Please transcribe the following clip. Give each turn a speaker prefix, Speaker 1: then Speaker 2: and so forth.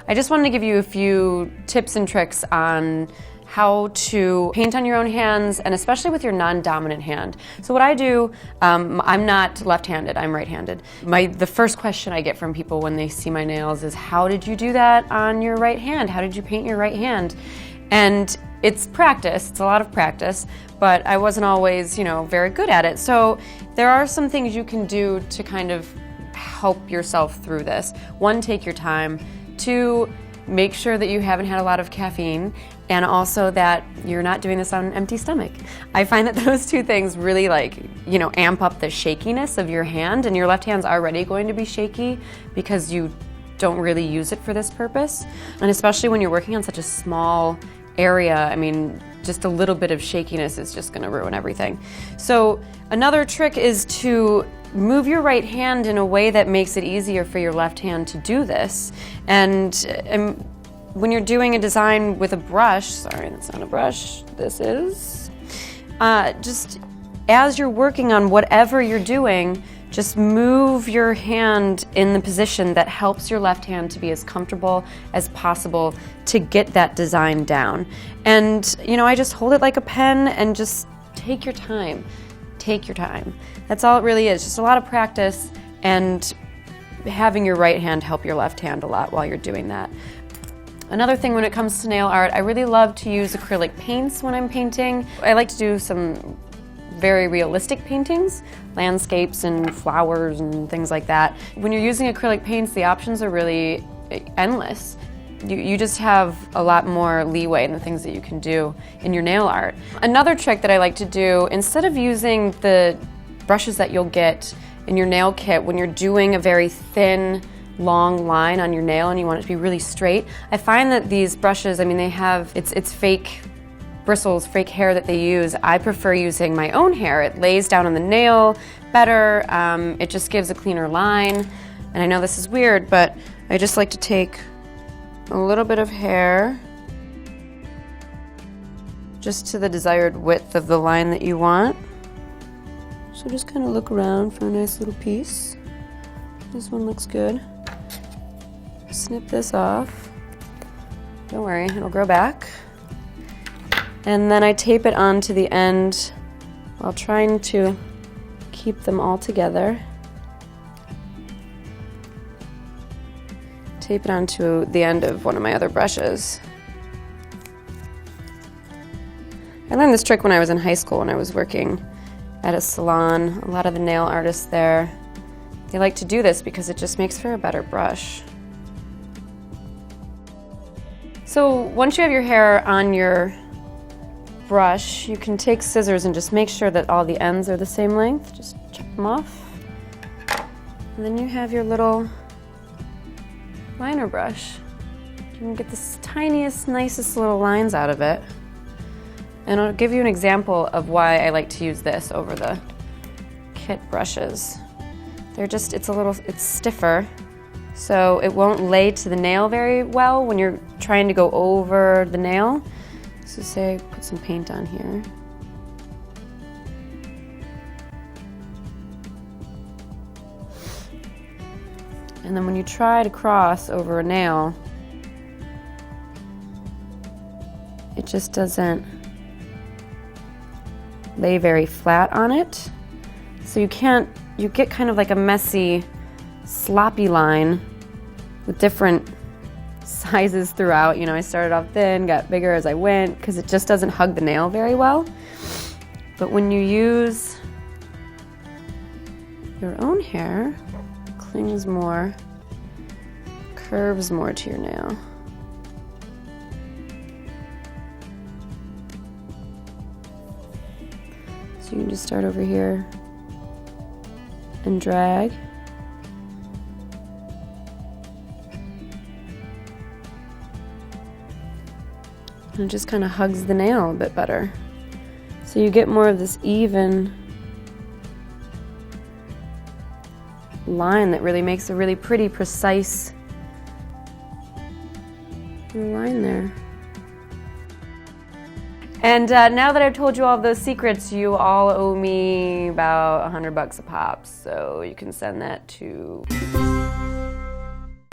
Speaker 1: I just wanted to give you a few tips and tricks on how to paint on your own hands, and especially with your non-dominant hand. So what I do, I'm not left-handed, I'm right-handed. The first question I get from people when they see my nails is, how did you do that on your right hand? How did you paint your right hand? And it's practice, it's a lot of practice, but I wasn't always, very good at it. So there are some things you can do to kind of help yourself through this. One, take your time. Two, make sure that you haven't had a lot of caffeine, and also that you're not doing this on an empty stomach. I find that those two things really amp up the shakiness of your hand, and your left hand's already going to be shaky because you don't really use it for this purpose. And especially when you're working on such a small area, just a little bit of shakiness is just gonna ruin everything. So another trick is to move your right hand in a way that makes it easier for your left hand to do this. And when you're doing a design with a brush, sorry, that's not a brush, this is, just as you're working on whatever you're doing, just move your hand in the position that helps your left hand to be as comfortable as possible to get that design down. And, I just hold it like a pen and just take your time. Take your time. That's all it really is, just a lot of practice and having your right hand help your left hand a lot while you're doing that. Another thing when it comes to nail art, I really love to use acrylic paints when I'm painting. I like to do some very realistic paintings, landscapes and flowers and things like that. When you're using acrylic paints, the options are really endless. You just have a lot more leeway in the things that you can do in your nail art. Another trick that I like to do, instead of using the brushes that you'll get in your nail kit when you're doing a very thin, long line on your nail and you want it to be really straight, I find that these brushes, they have, it's fake bristles, fake hair that they use. I prefer using my own hair. It lays down on the nail better, it just gives a cleaner line. And I know this is weird, but I just like to take a little bit of hair just to the desired width of the line that you want. So just kind of look around for a nice little piece. This one looks good. Snip this off. Don't worry, it'll grow back. And then I tape it onto the end while trying to keep them all together. Tape it onto the end of one of my other brushes. I learned this trick when I was in high school when I was working at a salon. A lot of the nail artists there, they like to do this because it just makes for a better brush. So once you have your hair on your brush, you can take scissors and just make sure that all the ends are the same length. Just chop them off. And then you have your little liner brush. You can get the tiniest, nicest little lines out of it. And I'll give you an example of why I like to use this over the kit brushes. It's stiffer, so it won't lay to the nail very well when you're trying to go over the nail. So say, put some paint on here. And then when you try to cross over a nail, it just doesn't lay very flat on it. So you get kind of like a messy, sloppy line with different sizes throughout. I started off thin, got bigger as I went, because it just doesn't hug the nail very well. But when you use your own hair, it clings more, curves more to your nail. So you can just start over here and drag. And it just kind of hugs the nail a bit better. So you get more of this even line that really makes a really pretty, precise line there. And now that I've told you all of those secrets, you all owe me about $100 a pop, so you can send that to